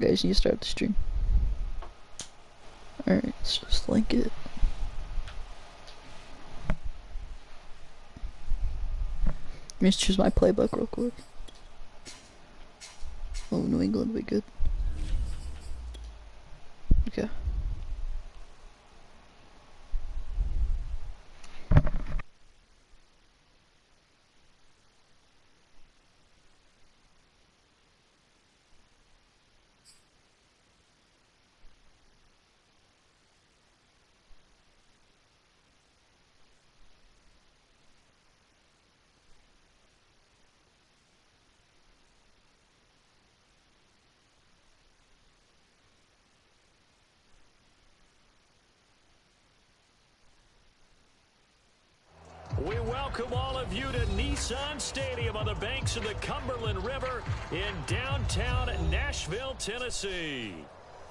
Guys, you start the stream. Alright, let's just link it. Let me just choose my playbook real quick. Oh, New England would be good. Okay. We welcome all of you to Nissan Stadium on the banks of the Cumberland River in downtown Nashville, Tennessee.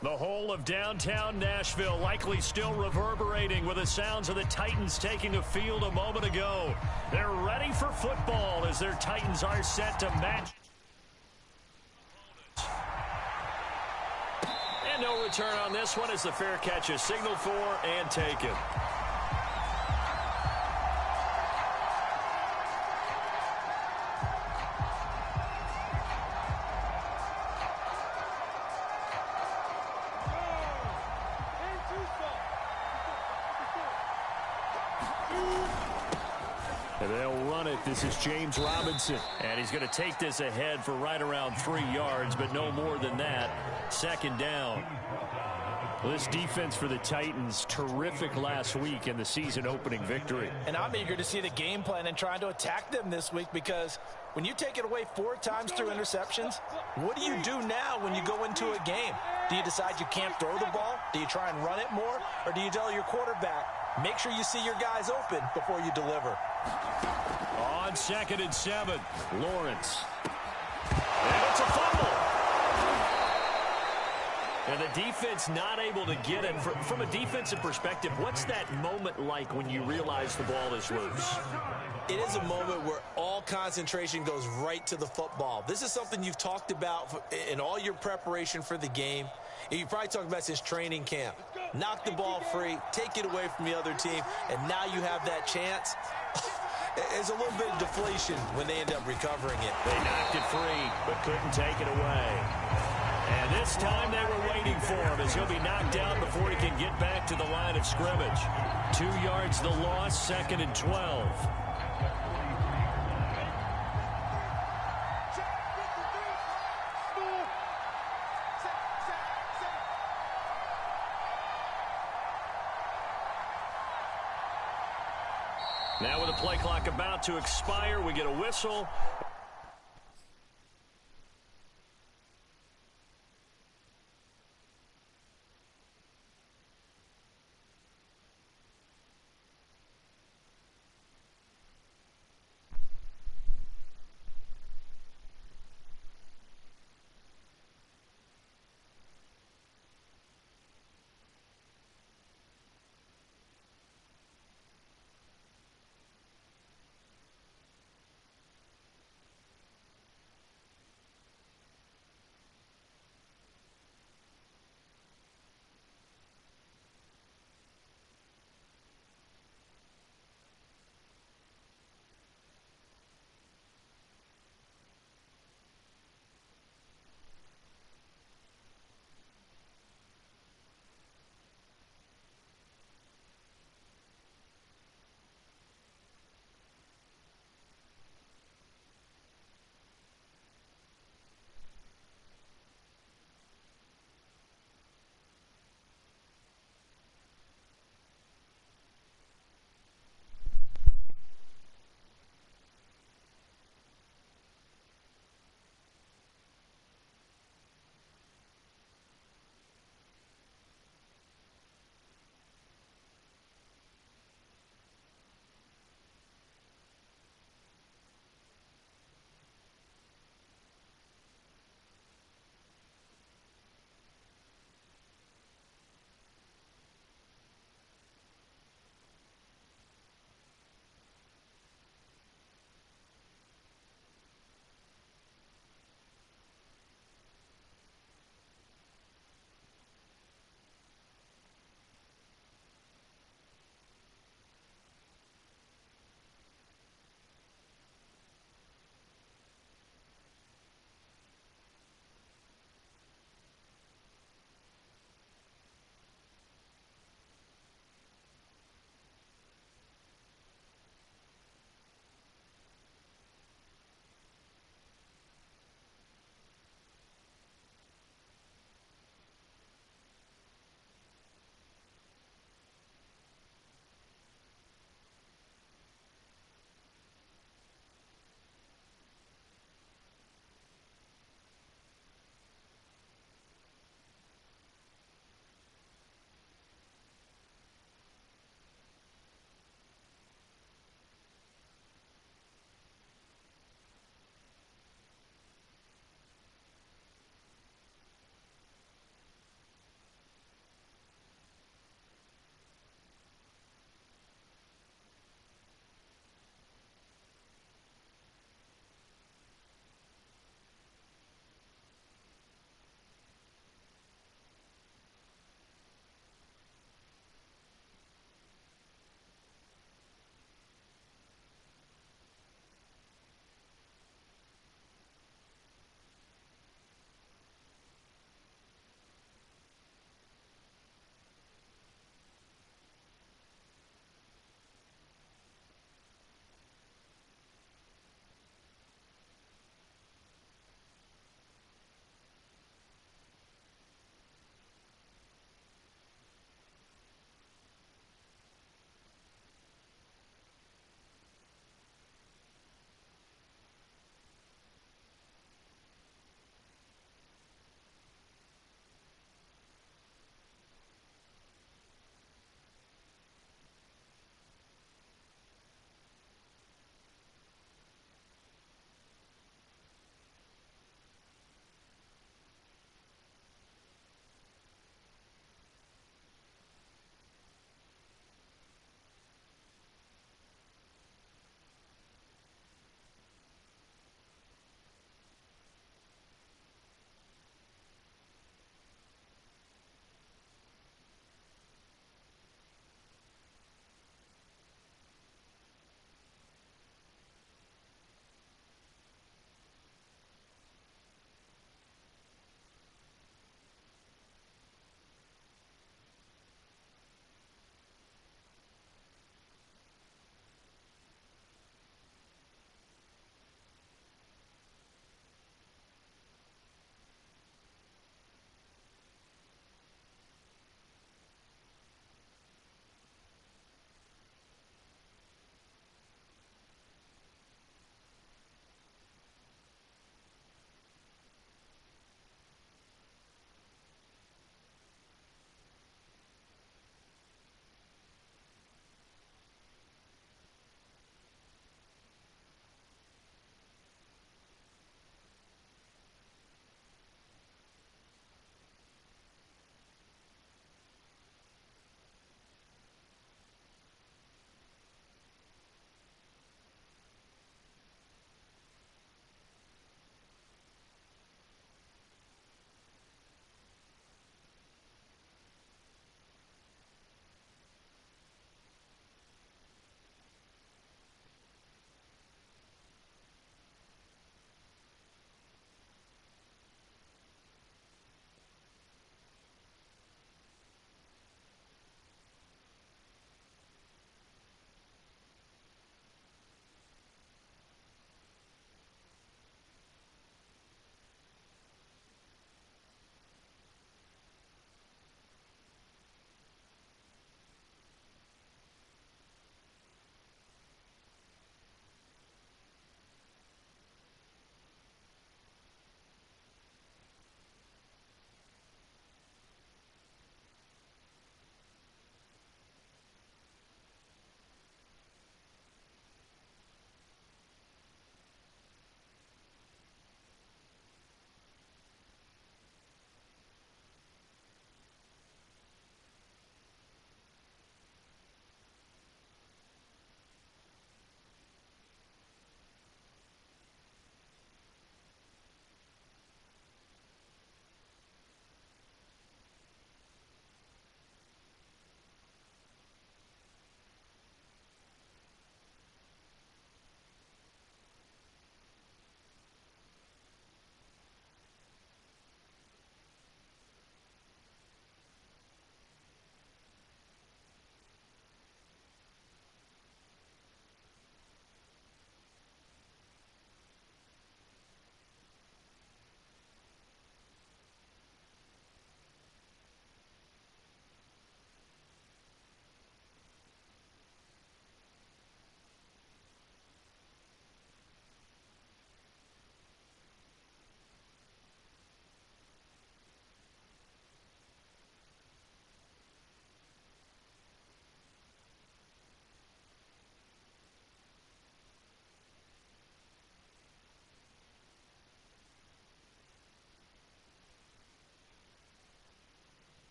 The whole of downtown Nashville likely still reverberating with the sounds of the Titans taking the field a moment ago. They're ready for football as their Titans are set to match. And no return on this one as the fair catch is signaled for and taken. And they'll run it. This is James Robinson. And he's going to take this ahead for right around 3 yards, but no more than that. Second down. Well, this defense for the Titans, terrific last week in the season-opening victory. And I'm eager to see the game plan and trying to attack them this week, because when you take it away 4 times through interceptions, what do you do now when you go into a game? Do you decide you can't throw the ball? Do you try and run it more? Or do you tell your quarterback, make sure you see your guys open before you deliver? On 2nd and 7, Lawrence. And it's a fumble. And the defense not able to get it. From a defensive perspective, what's that moment like when you realize the ball is loose? It is a moment where all concentration goes right to the football. This is something you've talked about in all your preparation for the game. And you probably talked about since training camp. Knock the ball free, take it away from the other team, and now you have that chance. There's a little bit of deflation when they end up recovering it. They knocked it free, but couldn't take it away. And this time they were waiting for him as he'll be knocked down before he can get back to the line of scrimmage. 2 yards the loss, 2nd and 12. Now with the play clock about to expire, we get a whistle.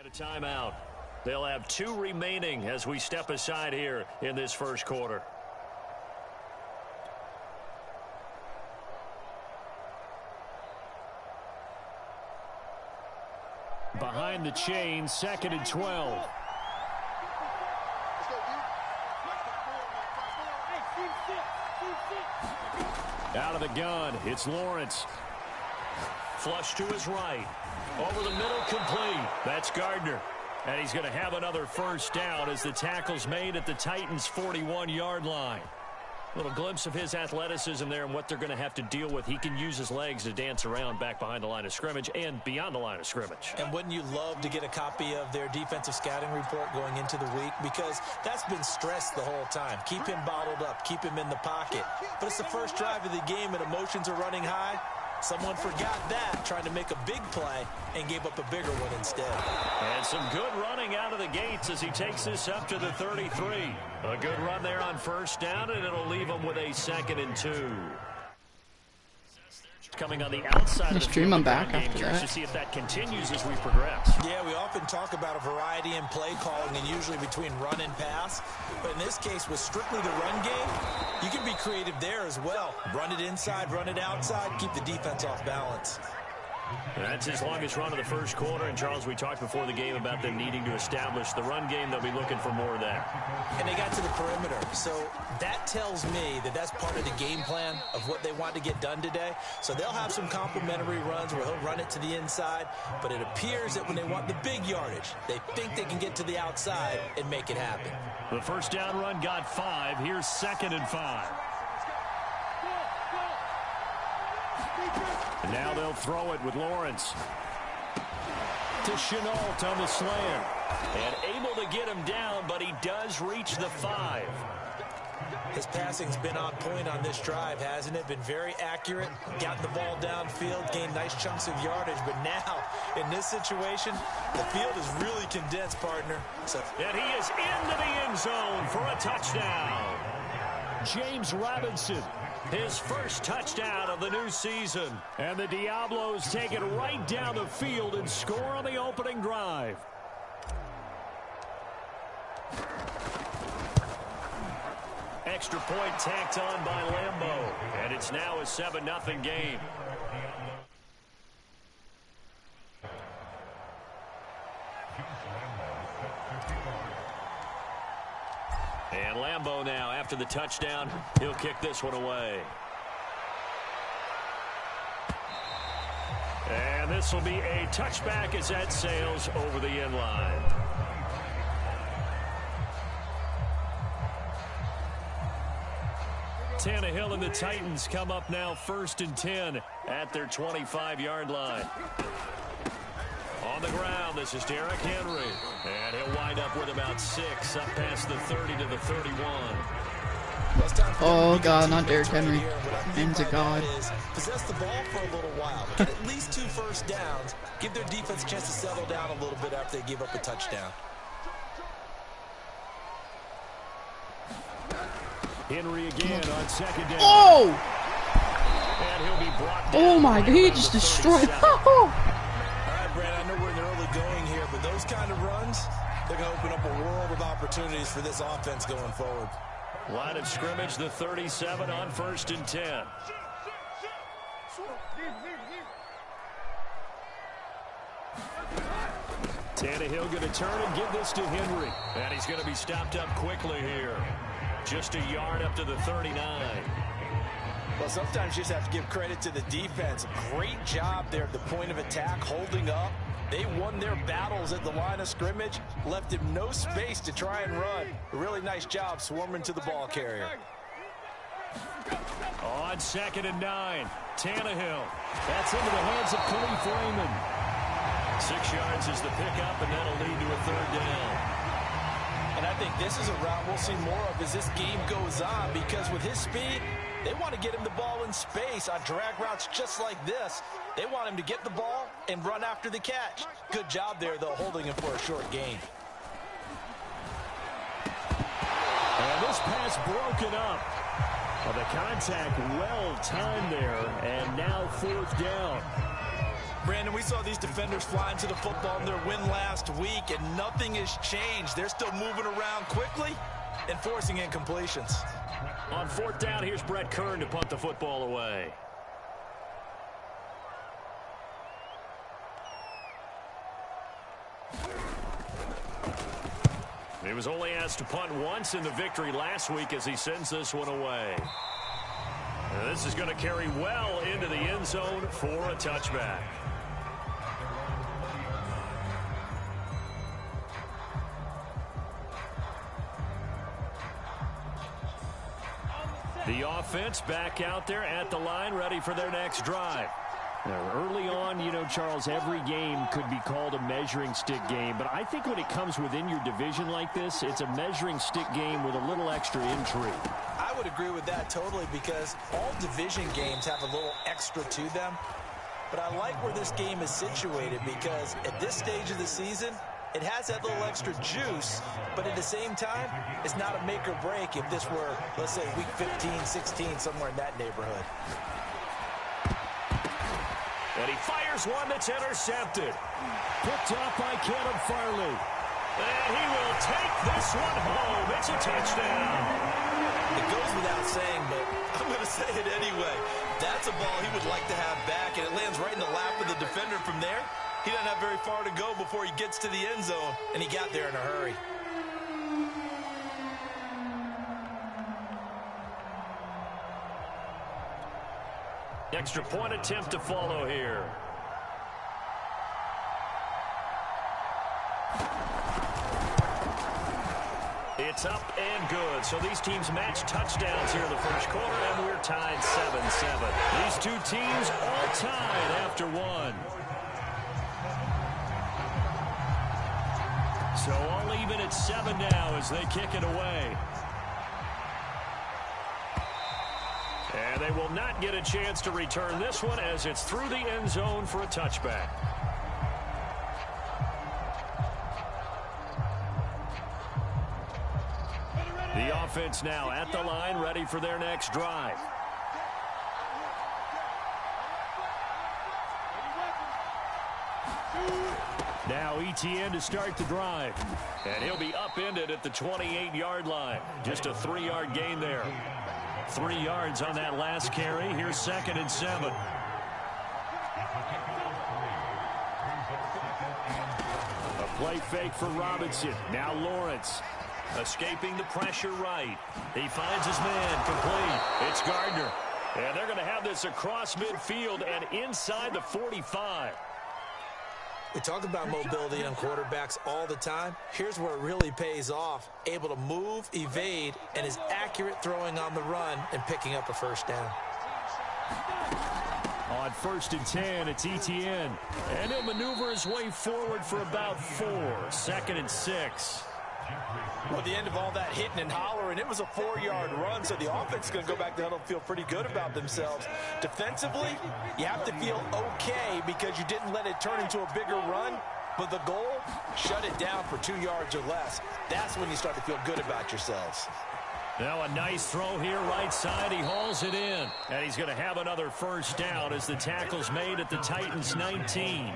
A timeout. They'll have 2 remaining as we step aside here in this first quarter. Behind the chain, 2nd and 12. Out of the gun, it's Lawrence. Flush to his right. Over the middle, complete. That's Gardner. And he's going to have another first down as the tackle's made at the Titans' 41-yard line. A little glimpse of his athleticism there and what they're going to have to deal with. He can use his legs to dance around back behind the line of scrimmage and beyond the line of scrimmage. And wouldn't you love to get a copy of their defensive scouting report going into the week? Because that's been stressed the whole time. Keep him bottled up. Keep him in the pocket. But it's the first drive of the game and emotions are running high. Someone forgot that, trying to make a big play, and gave up a bigger one instead. And some good running out of the gates as he takes this up to the 33. A good run there on first down, and it'll leave him with a 2nd and 2. Coming on the outside of the stream, I'm back game. after Curious that. to see if that continues as we progress. Yeah, we often talk about a variety in play calling and usually between run and pass. But in this case, with strictly the run game, you can be creative there as well. Run it inside, run it outside, keep the defense off balance. That's his longest run of the first quarter. And, Charles, we talked before the game about them needing to establish the run game. They'll be looking for more of that. And they got to the perimeter. So that tells me that that's part of the game plan of what they want to get done today. So they'll have some complementary runs where he'll run it to the inside. But it appears that when they want the big yardage, they think they can get to the outside and make it happen. The first down run got 5. Here's 2nd and 5. And now they'll throw it with Lawrence. To Chenault on the slant. And able to get him down, but he does reach the 5. His passing's been on point on this drive, hasn't it? Been very accurate, gotten the ball downfield, gained nice chunks of yardage. But now, in this situation, the field is really condensed, partner. And he is into the end zone for a touchdown. James Robinson, his first touchdown of the new season. And the Diablos take it right down the field and score on the opening drive. Extra point tacked on by Lambeau. And it's now a 7-0 game. And Lambeau now, after the touchdown, he'll kick this one away. And this will be a touchback as that sails over the end line. Tannehill and the Titans come up now 1st and 10 at their 25-yard line. On the ground, this is Derrick Henry. And he'll wind up with about 6 up past the 30 to the 31. Oh, God, not Derrick Henry. Hands of God. Possess the ball for a little while. Get at least 2 first downs. Give their defense a chance to settle down a little bit after they give up a touchdown. Henry again on 2nd down. Oh! And he'll be brought down. Oh, my God, he just destroyed. All right, Brad, I know we're in the early going here, but those kind of runs, they're going to open up a world of opportunities for this offense going forward. Line of scrimmage, the 37 on 1st and 10. Tannehill going to turn and give this to Henry. And he's going to be stopped up quickly here. Just a yard up to the 39. Well, sometimes you just have to give credit to the defense. Great job there at the point of attack, holding up. They won their battles at the line of scrimmage, left him no space to try and run. A really nice job swarming to the ball carrier. On 2nd and 9, Tannehill. That's into the hands of Khalif Raymond. 6 yards is the pickup, and that'll lead to a 3rd down. And I think this is a route we'll see more of as this game goes on, because with his speed, they want to get him the ball in space on drag routes just like this. They want him to get the ball and run after the catch. Good job there, though, holding him for a short gain. And this pass broken up. Well, the contact well timed there, and now 4th down. Brandon, we saw these defenders fly into the football in their win last week, and nothing has changed. They're still moving around quickly and forcing incompletions. On fourth down, here's Brett Kern to punt the football away. He was only asked to punt once in the victory last week as he sends this one away. And this is going to carry well into the end zone for a touchback. The offense back out there at the line, ready for their next drive. Now, early on, you know, Charles, every game could be called a measuring stick game. But I think when it comes within your division like this, it's a measuring stick game with a little extra intrigue. I would agree with that totally because all division games have a little extra to them. But I like where this game is situated because at this stage of the season, it has that little extra juice, but at the same time, it's not a make or break if this were, let's say, week 15, 16, somewhere in that neighborhood. And he fires one that's intercepted. Picked off by Caleb Farley. And he will take this one home. It's a touchdown. It goes without saying, but I'm going to say it anyway. That's a ball he would like to have back, and it lands right in the lap of the defender from there. He doesn't have very far to go before he gets to the end zone, and he got there in a hurry. Extra point attempt to follow here. It's up and good. So these teams match touchdowns here in the first quarter, and we're tied 7-7. These two teams all tied after one. So all even at 7 now as they kick it away. And they will not get a chance to return this one as it's through the end zone for a touchback. The offense now at the line, ready for their next drive. Now ETN to start the drive. And he'll be upended at the 28-yard line. Just a 3-yard gain there. 3 yards on that last carry. Here's 2nd and 7. A play fake for Robinson. Now Lawrence. Escaping the pressure right. He finds his man complete. It's Gardner. And they're going to have this across midfield and inside the 45. We talk about mobility on quarterbacks all the time. Here's where it really pays off. Able to move, evade, and is accurate throwing on the run and picking up a first down. On 1st and 10, it's ETN. And he'll maneuver his way forward for about 4. 2nd and 6. Well, at the end of all that hitting and hollering, it was a 4-yard run, so the offense is going to go back to huddle and feel pretty good about themselves. Defensively, you have to feel okay because you didn't let it turn into a bigger run, but the goal, shut it down for 2 yards or less. That's when you start to feel good about yourselves. Now a nice throw here right side. He hauls it in, and he's going to have another first down as the tackle's made at the Titans' 19.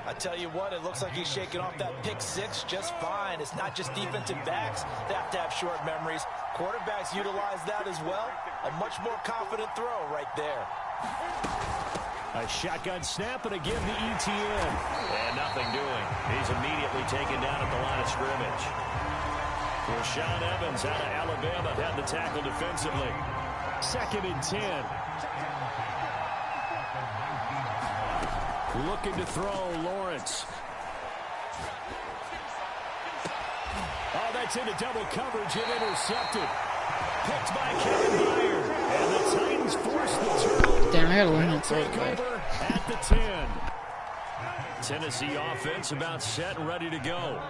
I tell you what, it looks like he's shaking off that pick six just fine. It's not just defensive backs that have to have short memories. Quarterbacks utilize that as well. A much more confident throw right there. A shotgun snap and a give to ETN. And nothing doing. He's immediately taken down at the line of scrimmage. Rashaan Evans out of Alabama had the tackle defensively. 2nd and 10. Looking to throw, Lawrence. Oh, that's into double coverage and intercepted. Picked by Kevin Byard. And the Titans force the turnover. Damn, I gotta learn that sort Over at the 10. Tennessee offense about set and ready to go.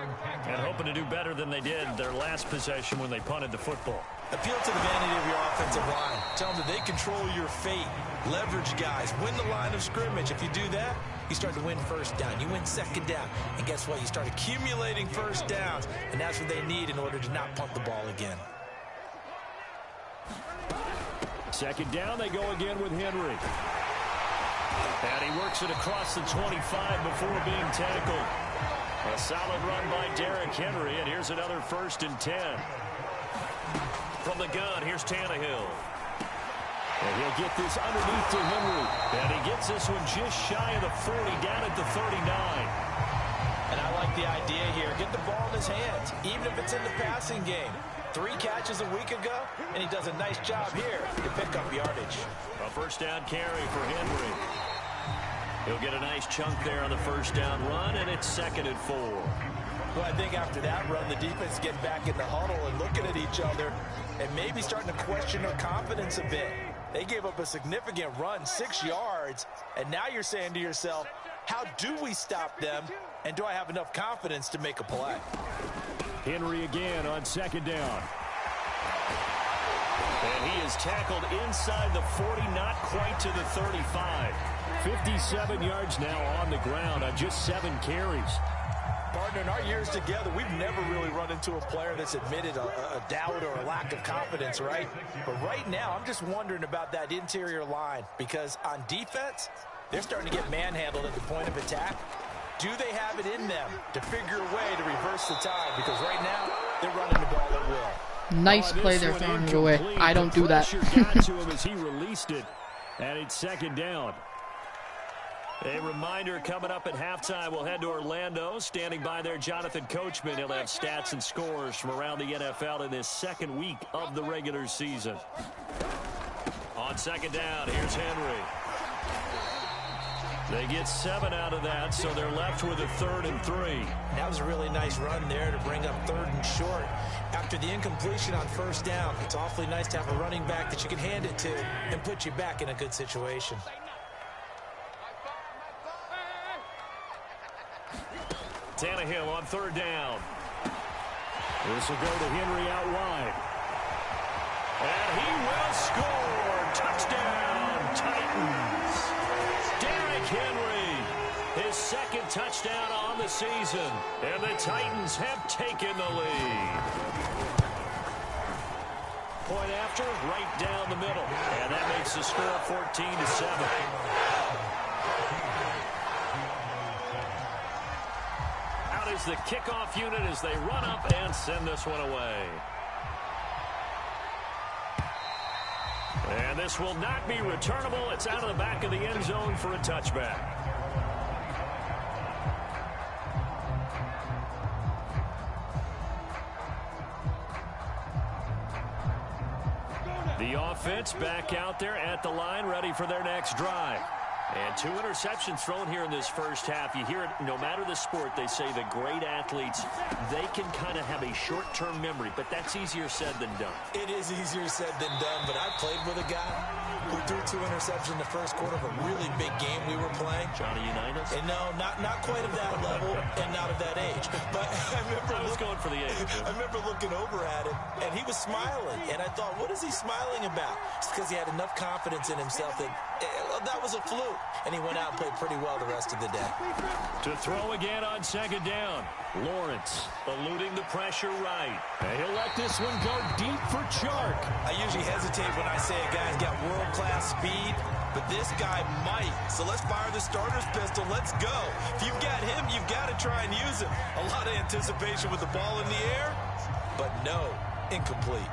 And hoping to do better than they did their last possession when they punted the football. Appeal to the vanity of your offensive line. Tell them that they control your fate. Leverage guys. Win the line of scrimmage. If you do that, you start to win first down. You win second down. And guess what? You start accumulating first downs. And that's what they need in order to not punt the ball again. 2nd down, they go again with Henry. And he works it across the 25 before being tackled. A solid run by Derrick Henry, and here's another 1st and 10. From the gun, here's Tannehill. And he'll get this underneath to Henry. And he gets this one just shy of the 40, down at the 39. And I like the idea here. Get the ball in his hands, even if it's in the passing game. 3 catches a week ago, and he does a nice job here to pick up yardage. A 1st down carry for Henry. He'll get a nice chunk there on the 1st down run, and it's 2nd and 4. Well, I think after that run, the defense getting back in the huddle and looking at each other and maybe starting to question their confidence a bit. They gave up a significant run, 6 yards, and now you're saying to yourself, how do we stop them, and do I have enough confidence to make a play? Henry again on 2nd down. And he is tackled inside the 40, not quite to the 35. 57 yards now on the ground on just 7 carries. Partner, in our years together, we've never really run into a player that's admitted a doubt or a lack of confidence, right? But right now, I'm just wondering about that interior line because on defense, they're starting to get manhandled at the point of attack. Do they have it in them to figure a way to reverse the tide? Because right now, they're running the ball at will. Nice play there, throwing it away. I don't do that. Got to him as he released it, and it's 2nd down. A reminder, coming up at halftime, we'll head to Orlando. Standing by there, Jonathan Coachman. He'll have stats and scores from around the NFL in this 2nd week of the regular season. On 2nd down, here's Henry. They get 7 out of that, so they're left with a 3rd and 3. That was a really nice run there to bring up 3rd and short. After the incompletion on 1st down, it's awfully nice to have a running back that you can hand it to and put you back in a good situation. Tannehill on 3rd down. This will go to Henry out wide. And he will score. Touchdown, Titans. Derrick Henry, his 2nd touchdown on the season. And the Titans have taken the lead. Point after, right down the middle. And that makes the score 14-7. Is the kickoff unit as they run up and send this one away. And this will not be returnable. It's out of the back of the end zone for a touchback. The offense back out there at the line, ready for their next drive. And 2 interceptions thrown here in this 1st half. You hear it, no matter the sport, they say the great athletes, they can kind of have a short-term memory, but that's easier said than done. It is easier said than done, but I played with a guy who threw 2 interceptions in the 1st quarter of a really big game we were playing. Johnny Unitas? And no, not quite of that level and not of that age. But I was going for the age. I remember looking over at him, and he was smiling. And I thought, what is he smiling about? It's because he had enough confidence in himself that that was a fluke. And he went out and played pretty well the rest of the day. To throw again on 2nd down. Lawrence eluding the pressure right. And he'll let this one go deep for Chark. I usually hesitate when I say a guy's got world-class speed, but this guy might. So let's fire the starter's pistol. Let's go. If you've got him, you've got to try and use him. A lot of anticipation with the ball in the air, but no, incomplete.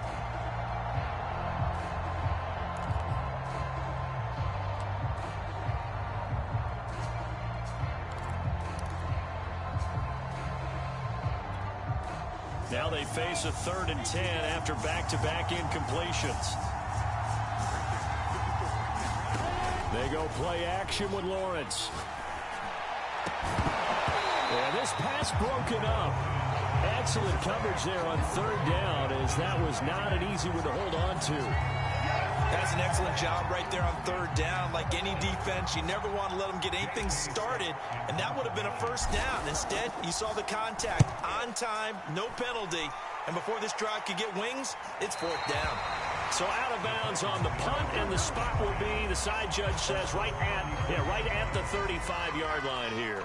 Now they face a 3rd and 10 after back-to-back incompletions. They go play action with Lawrence. And this pass broken up. Excellent coverage there on 3rd down, as that was not an easy one to hold on to. That's an excellent job right there on 3rd down. Like any defense, you never want to let them get anything started, and that would have been a 1st down. Instead, you saw the contact on time, no penalty, and before this drive could get wings, it's 4th down. So out of bounds on the punt, and the spot will be, the side judge says, right at the 35-yard line here.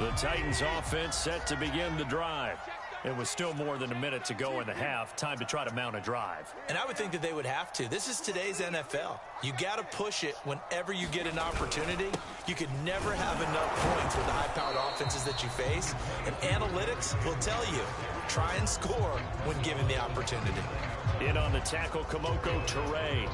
The Titans offense set to begin the drive. It was still more than a minute to go in the half. Time to try to mount a drive. And I would think that they would have to. This is today's NFL. You got to push it whenever you get an opportunity. You could never have enough points with the high-powered offenses that you face. And analytics will tell you, try and score when given the opportunity. In on the tackle, Kamoko Toure.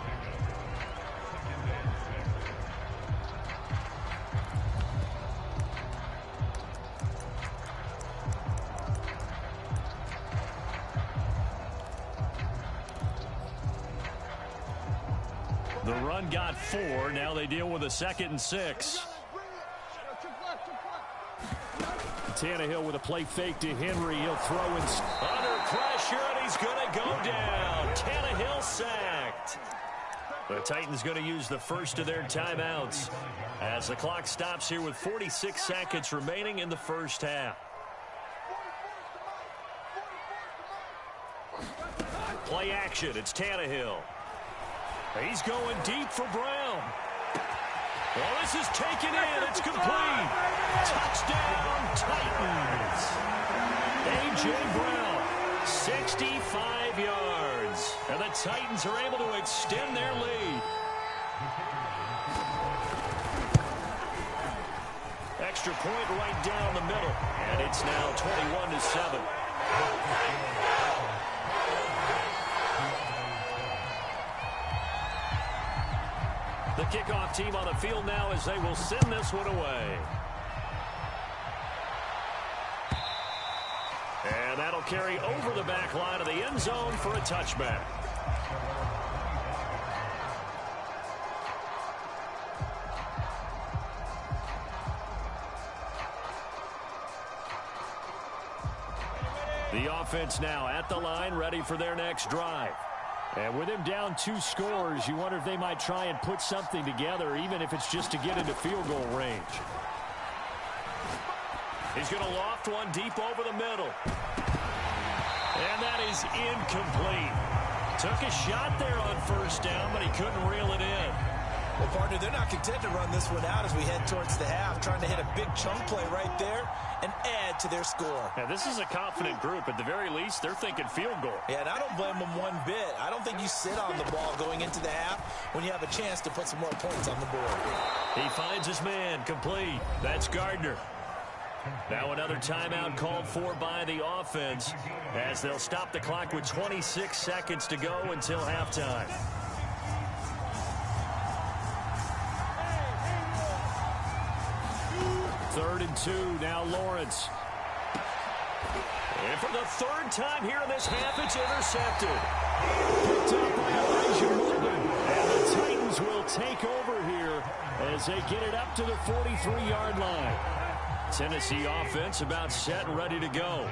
The run got 4. Now they deal with a 2nd and 6. Tannehill with a play fake to Henry. He'll throw in. Under pressure, and he's going to go down. Tannehill sacked. The Titans going to use the first of their timeouts as the clock stops here with 46 seconds remaining in the first half. Play action. It's Tannehill. He's going deep for Brown. Well, this is taken in. It's complete. Touchdown, Titans. A.J. Brown, 65 yards. And the Titans are able to extend their lead. Extra point right down the middle. And it's now 21-7. The kickoff team on the field now as they will send this one away. And that'll carry over the back line of the end zone for a touchback. The offense now at the line, ready for their next drive. And with him down 2 scores, you wonder if they might try and put something together, even if it's just to get into field goal range. He's going to loft one deep over the middle. And that is incomplete. Took a shot there on first down, but he couldn't reel it in. Well, partner, they're not content to run this one out as we head towards the half, trying to hit a big chunk play right there and add to their score. Now, this is a confident group. At the very least, they're thinking field goal. Yeah, and I don't blame them one bit. I don't think you sit on the ball going into the half when you have a chance to put some more points on the board. He finds his man, complete. That's Gardner. Now another timeout called for by the offense as they'll stop the clock with 26 seconds to go until halftime. Third and 2, now Lawrence. And for the 3rd time here in this half, it's intercepted. Picked up by Elijah Morgan. And the Titans will take over here as they get it up to the 43-yard line. Tennessee offense about set and ready to go.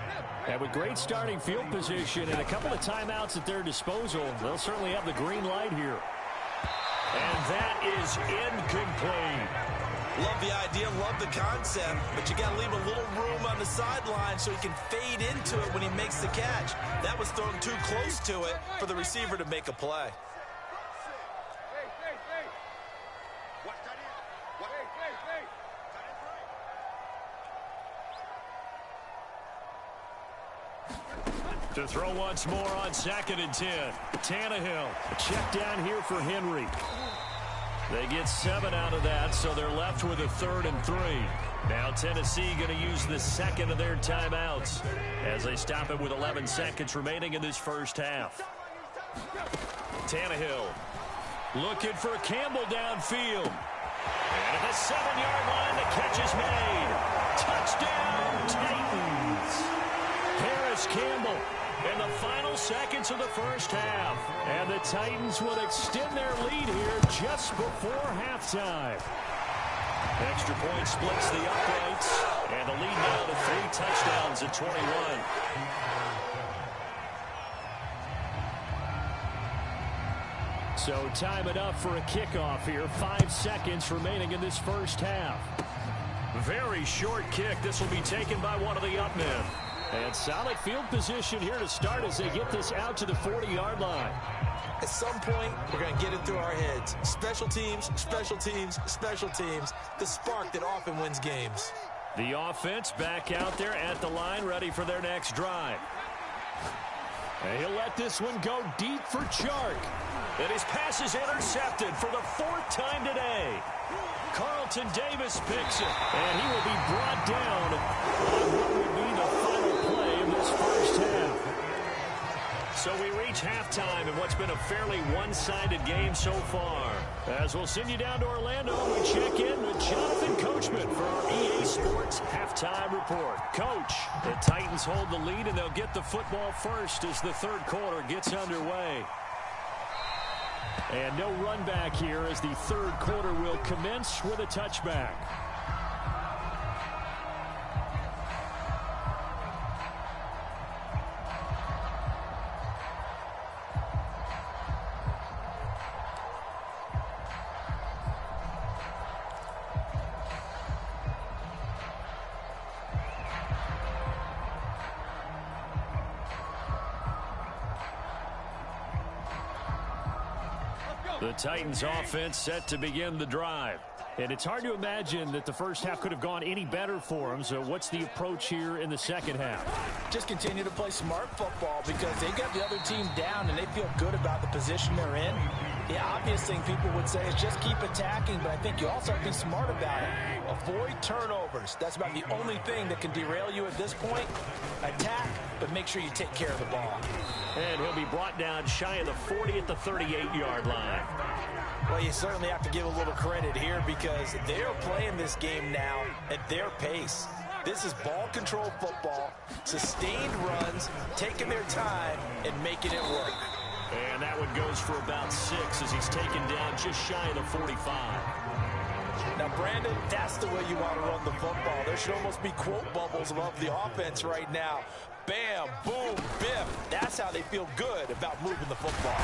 And with great starting field position and a couple of timeouts at their disposal, they'll certainly have the green light here. And that is incomplete. Love the idea, love the concept, but you got to leave a little room on the sideline so he can fade into it when he makes the catch. That was thrown too close to it for the receiver to make a play. To throw once more on 2nd and 10. Tannehill, check down here for Henry. They get 7 out of that, so they're left with a 3rd and 3. Now Tennessee going to use the 2nd of their timeouts as they stop it with 11 seconds remaining in this first half. Tannehill looking for Campbell downfield. And at the 7-yard line, the catch is made. Touchdown, Titans. Harris Campbell in the final seconds of the first half. And the Titans will extend their lead here just before halftime. Extra point splits the uprights. And the lead now to 3 touchdowns at 21. So time it up for a kickoff here. 5 seconds remaining in this first half. Very short kick. This will be taken by one of the up men. And solid field position here to start as they get this out to the 40-yard line. At some point, we're going to get it through our heads. Special teams, special teams, special teams. The spark that often wins games. The offense back out there at the line, ready for their next drive. And he'll let this one go deep for Chark. And his pass is intercepted for the 4th time today. Carlton Davis picks it, and he will be brought down on what will be the final play of this first half. So we reach halftime in what's been a fairly one-sided game so far. As we'll send you down to Orlando, we check in with Jonathan Coachman for our EA Sports Halftime Report. Coach, the Titans hold the lead, and they'll get the football first as the third quarter gets underway. And no run back here as the third quarter will commence with a touchback. The Titans offense set to begin the drive. And it's hard to imagine that the first half could have gone any better for them. So what's the approach here in the second half? Just continue to play smart football because they got the other team down and they feel good about the position they're in. The obvious thing people would say is just keep attacking, but I think you also have to be smart about it. Avoid turnovers. That's about the only thing that can derail you at this point. Attack, but make sure you take care of the ball. And he'll be brought down shy of the 40 at the 38-yard line. Well, you certainly have to give a little credit here because they're playing this game now at their pace. This is ball control football, sustained runs, taking their time, and making it work. And that one goes for about 6 as he's taken down just shy of the 45. Now, Brandon, that's the way you want to run the football. There should almost be quote bubbles above the offense right now. Bam, boom, biff. That's how they feel good about moving the football.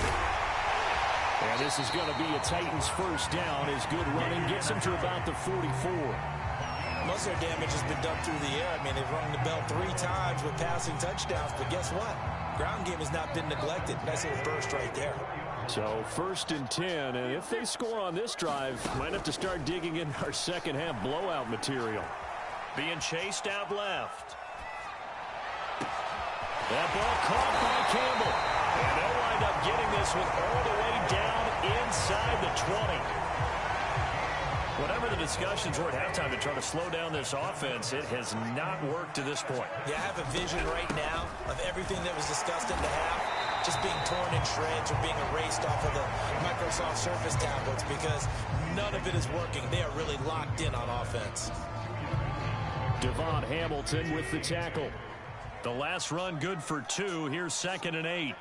And this is going to be a Titans first down as good running gets them to about the 44. Most of their damage has been done through the air. I mean, they've rung the bell 3 times with passing touchdowns, but guess what? Ground game has not been neglected. Nice little burst right there. So 1st and 10, and if they score on this drive, might have to start digging in our second half blowout material. Being chased out left. That ball caught by Campbell. And they'll wind up getting this one all the way down inside the 20. Whatever the discussions were at halftime to try to slow down this offense, it has not worked to this point. Yeah, I have a vision right now of everything that was discussed in the half just being torn in shreds or being erased off of the Microsoft Surface tablets because none of it is working. They are really locked in on offense. Devon Hamilton with the tackle. The last run good for 2. Here's 2nd and 8.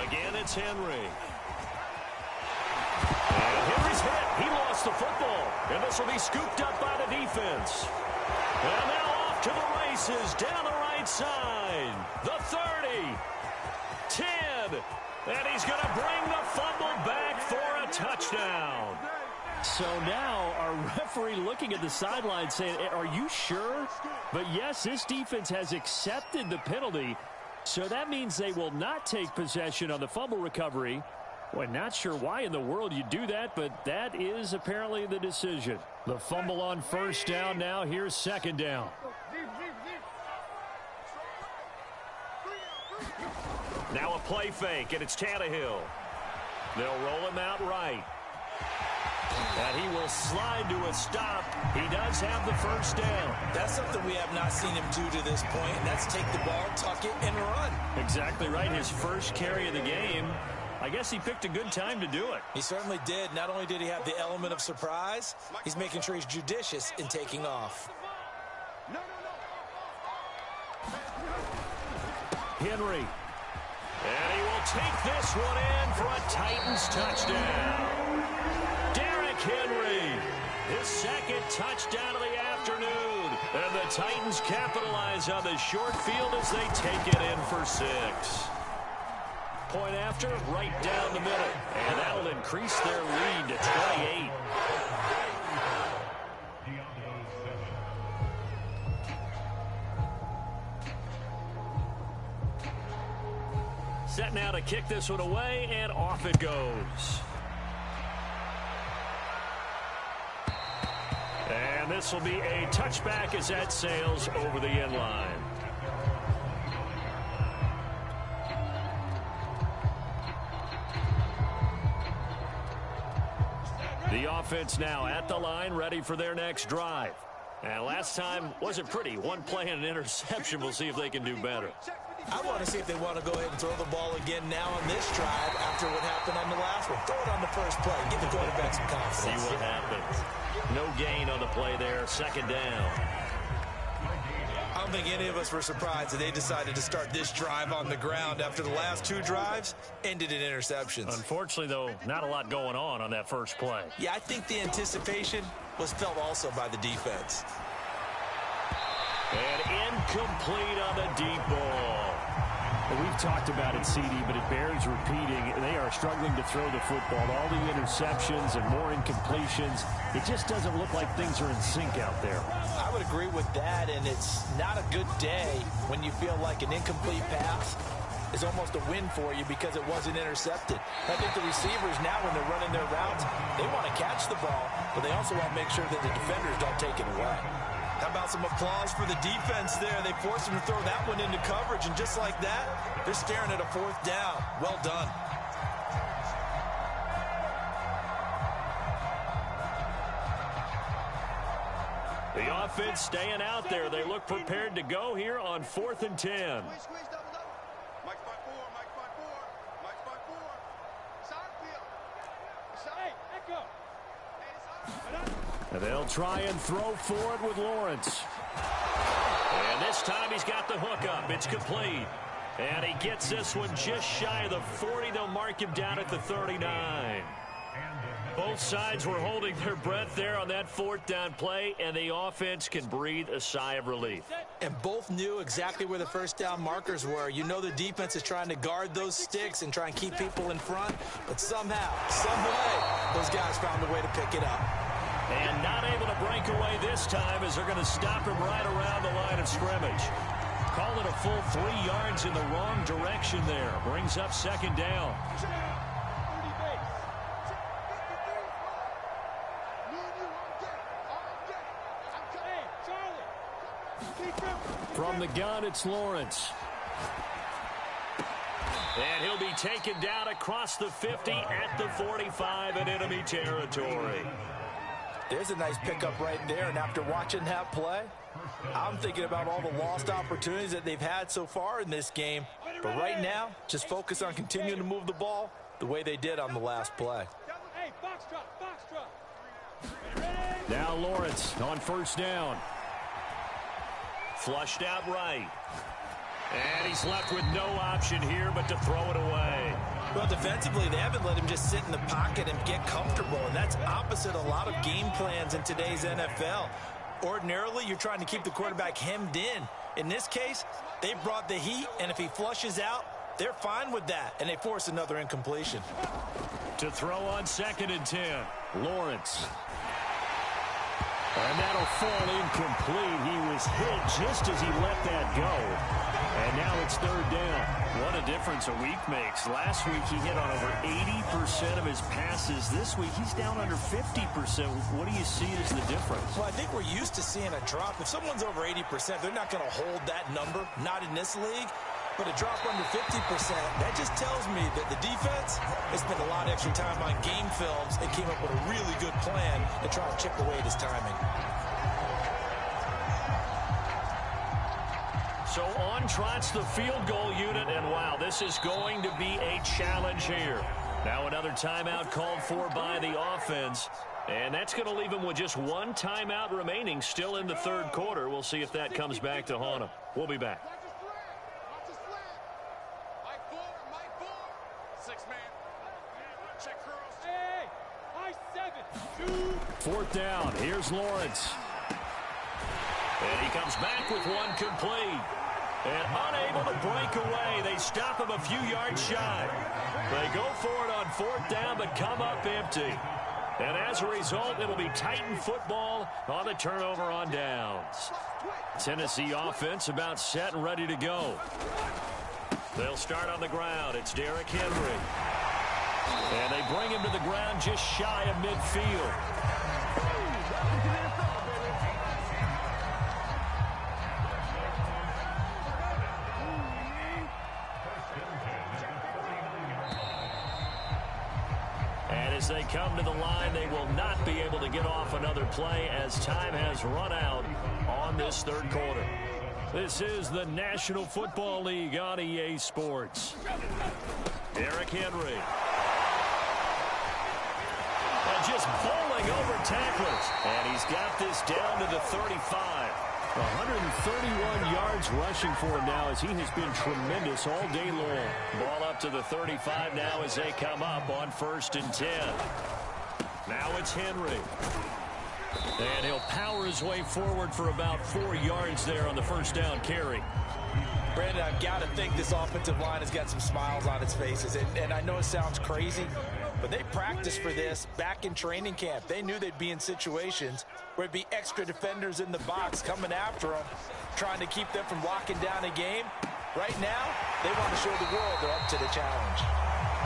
Again, it's Henry. And Henry's hit. He lost the football. And this will be scooped up by the defense. And now off to the races down the right side. The 30. 10. And he's going to bring the fumble back for a touchdown. So now our referee looking at the sideline saying, are you sure? But yes, this defense has accepted the penalty. So that means they will not take possession on the fumble recovery. Well, not sure why in the world you do that, but that is apparently the decision. The fumble on first down now. Here's 2nd down. Now a play fake, and it's Tannehill. They'll roll him out right. And he will slide to a stop. He does have the first down. That's something we have not seen him do to this point, and that's take the ball, tuck it, and run. Exactly right. His first carry of the game. I guess he picked a good time to do it. He certainly did. Not only did he have the element of surprise, he's making sure he's judicious in taking off. Henry. And he will take this one in for a Titans touchdown. Derrick Henry, his 2nd touchdown of the afternoon. And the Titans capitalize on the short field as they take it in for 6. Point after, right down the middle. And that'll increase their lead to 28. Set now to kick this one away, and off it goes. And this will be a touchback as that sails over the end line. The offense now at the line, ready for their next drive. And last time wasn't pretty. One play and an interception. We'll see if they can do better. I want to see if they want to go ahead and throw the ball again now on this drive after what happened on the last one. Throw it on the first play. Give the quarterback some confidence. See what happens. No gain on the play there. Second down. I don't think any of us were surprised that they decided to start this drive on the ground after the last two drives ended in interceptions. Unfortunately, though, not a lot going on that first play. Yeah, I think the anticipation was felt also by the defense. And incomplete on the deep ball. Well, we've talked about it, CD, but it bears repeating. They are struggling to throw the football. All the interceptions and more incompletions. It just doesn't look like things are in sync out there. I would agree with that, and it's not a good day when you feel like an incomplete pass is almost a win for you because it wasn't intercepted. I think the receivers now, when they're running their routes, they want to catch the ball, but they also want to make sure that the defenders don't take it away. How about some applause for the defense there? They forced him to throw that one into coverage, and just like that, they're staring at a fourth down. Well done. The offense staying out there. They look prepared to go here on 4th and 10. And they'll try and throw for it with Lawrence. And this time he's got the hook up. It's complete. And he gets this one just shy of the 40. They'll mark him down at the 39. Both sides were holding their breath there on that 4th down play, and the offense can breathe a sigh of relief. And both knew exactly where the first down markers were. You know the defense is trying to guard those sticks and try and keep people in front, but somehow, some way, those guys found a way to pick it up. And not able to break away this time as they're going to stop him right around the line of scrimmage. Call it a full 3 yards in the wrong direction there. Brings up 2nd down. From the gun, it's Lawrence. And he'll be taken down across the 50 at the 45 in enemy territory. There's a nice pickup right there, and after watching that play, I'm thinking about all the lost opportunities that they've had so far in this game. But right now, just focus on continuing to move the ball the way they did on the last play. Now Lawrence on 1st down. Flushed out right. And he's left with no option here but to throw it away. Well, defensively, they haven't let him just sit in the pocket and get comfortable, and that's opposite a lot of game plans in today's NFL. Ordinarily, you're trying to keep the quarterback hemmed in. In this case, they brought the heat, and if he flushes out, they're fine with that, and they force another incompletion. To throw on 2nd and 10, Lawrence. And that'll fall incomplete. He was hit just as he let that go. And now it's 3rd down. What a difference a week makes. Last week he hit on over 80% of his passes. This week he's down under 50%. What do you see as the difference? Well, I think we're used to seeing a drop. If someone's over 80%, they're not going to hold that number, not in this league. But a drop under 50%, that just tells me that the defense has spent a lot of extra time on game films and came up with a really good plan to try and chip away at his timing. So on trots the field goal unit, and wow, this is going to be a challenge here. Now another timeout called for by the offense, and that's going to leave him with just 1 timeout remaining still in the 3rd quarter. We'll see if that comes back to haunt him. We'll be back. 4th down. Here's Lawrence. And he comes back with one complete. And unable to break away. They stop him a few yards shy. They go for it on 4th down, but come up empty. And as a result, it'll be Titan football on the turnover on downs. Tennessee offense about set and ready to go. They'll start on the ground. It's Derrick Henry. And they bring him to the ground just shy of midfield. And as they come to the line, they will not be able to get off another play as time has run out on this third quarter. This is the National Football League on EA Sports. Derrick Henry. And just bowling over tacklers. And he's got this down to the 35. 131 yards rushing for him now as he has been tremendous all day long. Ball up to the 35 now as they come up on 1st and 10. Now it's Henry. And he'll power his way forward for about 4 yards there on the first down carry. Brandon, I've got to think this offensive line has got some smiles on its faces. And I know it sounds crazy, but they practiced for this back in training camp. They knew they'd be in situations where it'd be extra defenders in the box coming after them, trying to keep them from locking down a game. Right now, they want to show the world they're up to the challenge.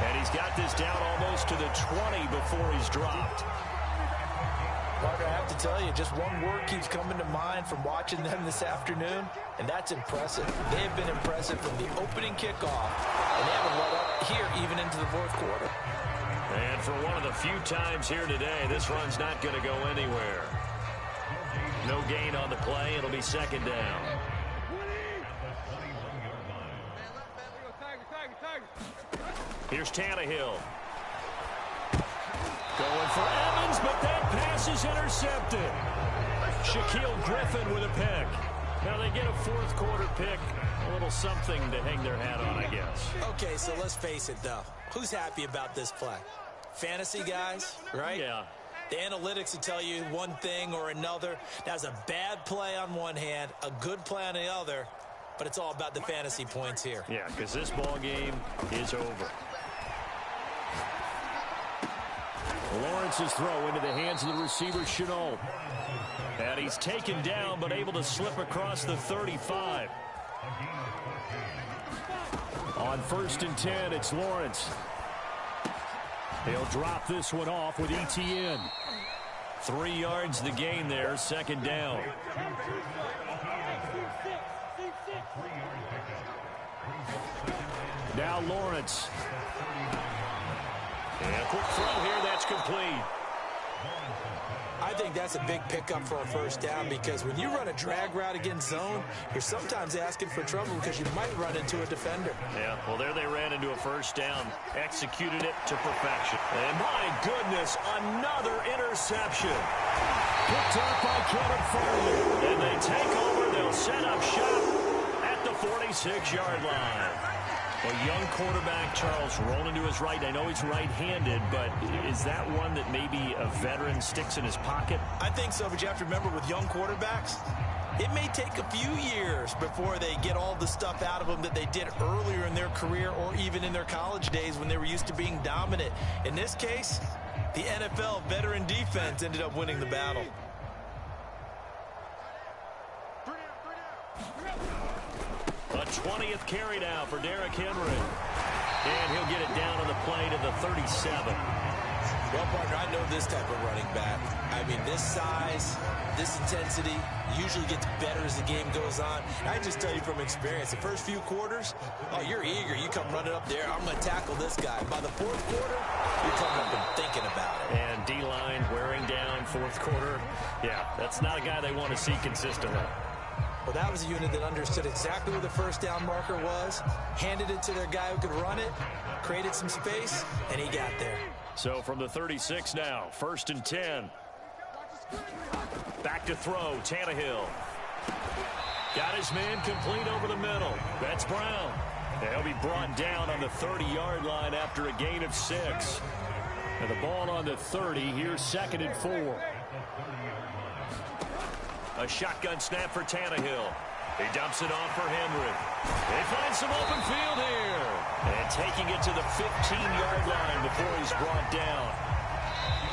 And he's got this down almost to the 20 before he's dropped. Parker, I have to tell you, just one word keeps coming to mind from watching them this afternoon, and that's impressive. They have been impressive from the opening kickoff, and they haven't let up here even into the fourth quarter. And for one of the few times here today, this run's not going to go anywhere. No gain on the play. It'll be 2nd down. Here's Tannehill. Going for Evans, but that pass is intercepted. Shaquille Griffin with a pick. Now they get a fourth quarter pick. A little something to hang their hat on, I guess. Okay, so let's face it, though. Who's happy about this play? Fantasy guys, right? Yeah. The analytics will tell you one thing or another. That's a bad play on one hand, a good play on the other, but it's all about the fantasy points here. Yeah, because this ball game is over. Lawrence's throw into the hands of the receiver, Chenault. And he's taken down, but able to slip across the 35. On 1st and 10, it's Lawrence. He'll drop this one off with ETN. 3 yards the gain there, 2nd down. Now Lawrence. And a quick throw here, that's complete. I think that's a big pickup for a first down because when you run a drag route against zone, you're sometimes asking for trouble because you might run into a defender. Yeah, well, there they ran into a first down, executed it to perfection. And my goodness, another interception. Picked up by Kevin Farley. And they take over, they'll set up shop at the 46-yard line. A young quarterback, Charles, rolling to his right. I know he's right-handed, but is that one that maybe a veteran sticks in his pocket? I think so, but you have to remember with young quarterbacks, it may take a few years before they get all the stuff out of them that they did earlier in their career or even in their college days when they were used to being dominant. In this case, the NFL veteran defense ended up winning the battle. A 20th carry now for Derrick Henry. And he'll get it down on the play to the 37. Well, partner, I know this type of running back. I mean, this size, this intensity usually gets better as the game goes on. I just tell you from experience, the first few quarters, oh, you're eager. You come running up there, I'm going to tackle this guy. By the fourth quarter, you're coming up and thinking about it. And D-line wearing down fourth quarter. Yeah, that's not a guy they want to see consistently. Well, that was a unit that understood exactly where the first down marker was, handed it to their guy who could run it, created some space, and he got there. So from the 36 now, 1st and 10. Back to throw, Tannehill. Got his man complete over the middle. That's Brown. And he'll be brought down on the 30-yard line after a gain of 6. And the ball on the 30, here's 2nd and 4. A shotgun snap for Tannehill. He dumps it off for Henry. They find some open field here. And taking it to the 15-yard line before he's brought down.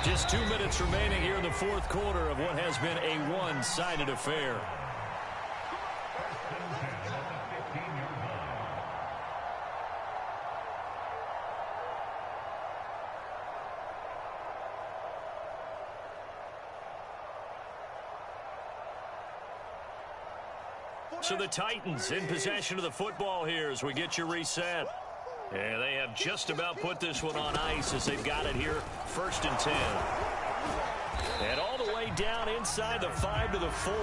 Just 2 minutes remaining here in the fourth quarter of what has been a one-sided affair. So the Titans in possession of the football here as we get you reset. And they have just about put this one on ice as they've got it here, 1st and 10. And all the way down inside the 5 to the 4.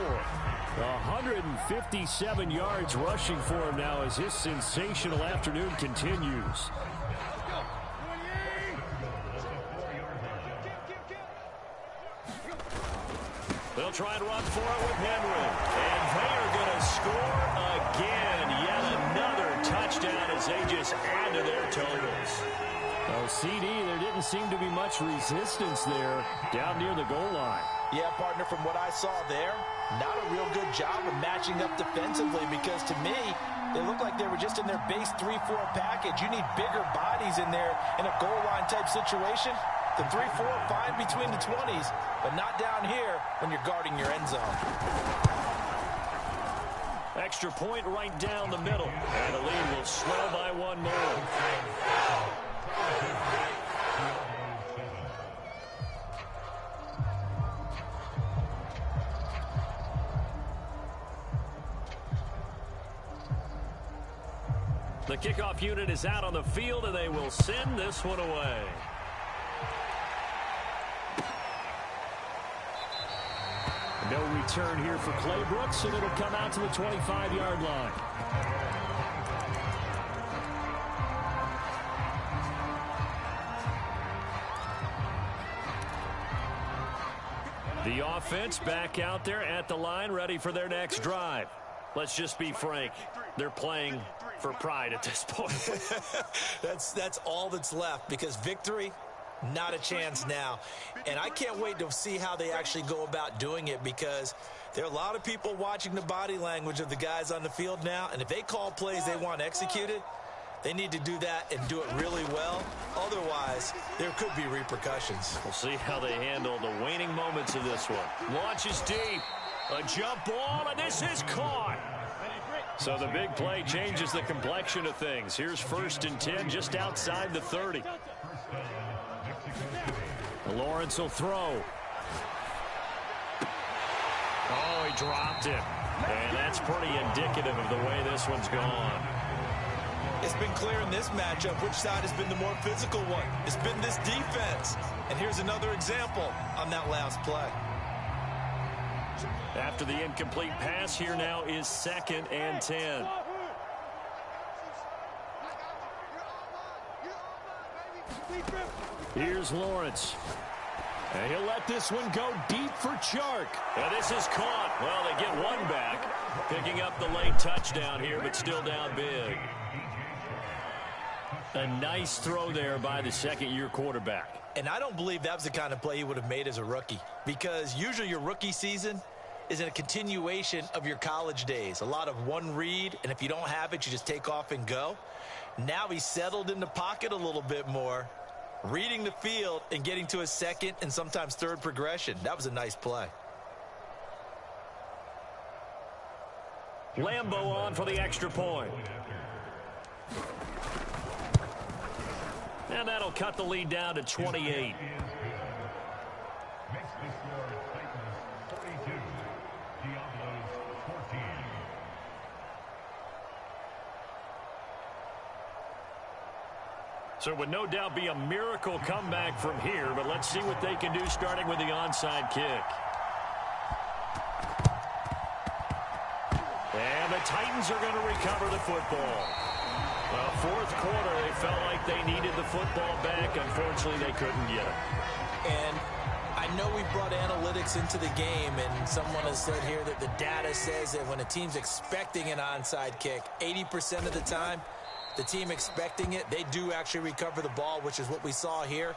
157 yards rushing for him now as his sensational afternoon continues. They'll try and run for it with Henry. And they are going to score again. Yet another touchdown as they just add to their totals. Well, CD, there didn't seem to be much resistance there down near the goal line. Yeah, partner, from what I saw there, not a real good job of matching up defensively because to me, they looked like they were just in their base 3-4 package. You need bigger bodies in there in a goal line type situation. The 3-4, fine between the 20s, but not down here when you're guarding your end zone. Extra point right down the middle. And the lead will slow by one more. The kickoff unit is out on the field, and they will send this one away. No return here for Clay Brooks, and it'll come out to the 25-yard line. The offense back out there at the line, ready for their next drive. Let's just be frank. They're playing for pride at this point. That's all that's left because victory, not a chance now. And I can't wait to see how they actually go about doing it because there are a lot of people watching the body language of the guys on the field now. And if they call plays they want executed, they need to do that and do it really well. Otherwise, there could be repercussions. We'll see how they handle the waning moments of this one. Launches deep. A jump ball, and this is caught. So the big play changes the complexion of things. Here's 1st and 10 just outside the 30. Lawrence will throw. Oh, he dropped it. And that's pretty indicative of the way this one's gone. It's been clear in this matchup which side has been the more physical one. It's been this defense. And here's another example on that last play. After the incomplete pass, here now is 2nd and 10. Here's Lawrence. And he'll let this one go deep for Chark. And this is caught. Well, they get one back. Picking up the late touchdown here, but still down big. A nice throw there by the 2nd-year quarterback. And I don't believe that was the kind of play he would have made as a rookie because usually your rookie season is in a continuation of your college days. A lot of one read, and if you don't have it, you just take off and go. Now he's settled in the pocket a little bit more, reading the field and getting to a 2nd and sometimes 3rd progression. That was a nice play. Lambeau on for the extra point. And that'll cut the lead down to 28. So it would no doubt be a miracle comeback from here, but let's see what they can do starting with the onside kick. And the Titans are going to recover the football. Well, 4th quarter, they felt like they needed the football back. Unfortunately, they couldn't get it. And I know we brought analytics into the game, and someone has said here that the data says that when a team's expecting an onside kick, 80% of the time, the team expecting it, they do actually recover the ball, which is what we saw here.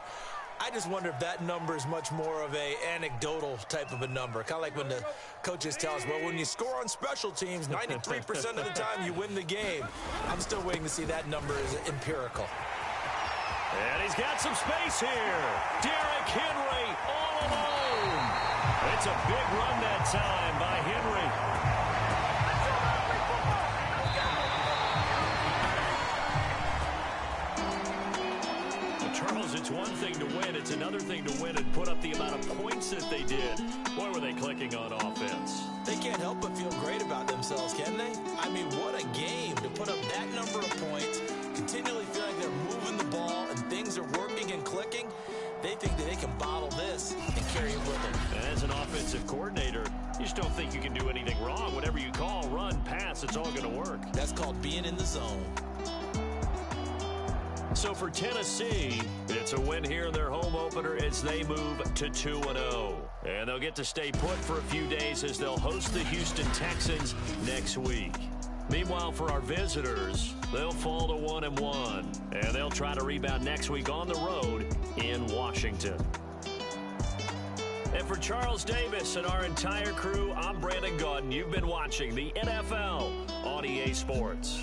I just wonder if that number is much more of a anecdotal type of a number. Kind of like when the coaches tell us, well, when you score on special teams, 93% of the time you win the game. I'm still waiting to see that number is empirical. And he's got some space here. Derrick Henry all alone. It's a big run that time by Henry. It's one thing to win. It's another thing to win and put up the amount of points that they did. Boy, were they clicking on offense. They can't help but feel great about themselves, can they? I mean, what a game to put up that number of points, continually feel like they're moving the ball and things are working and clicking. They think that they can bottle this and carry it with them. As an offensive coordinator, you just don't think you can do anything wrong. Whatever you call, run, pass, it's all going to work. That's called being in the zone. So for Tennessee, it's a win here in their home opener as they move to 2-0. And they'll get to stay put for a few days as they'll host the Houston Texans next week. Meanwhile, for our visitors, they'll fall to 1-1. And they'll try to rebound next week on the road in Washington. And for Charles Davis and our entire crew, I'm Brandon Gaudin. You've been watching the NFL on EA Sports.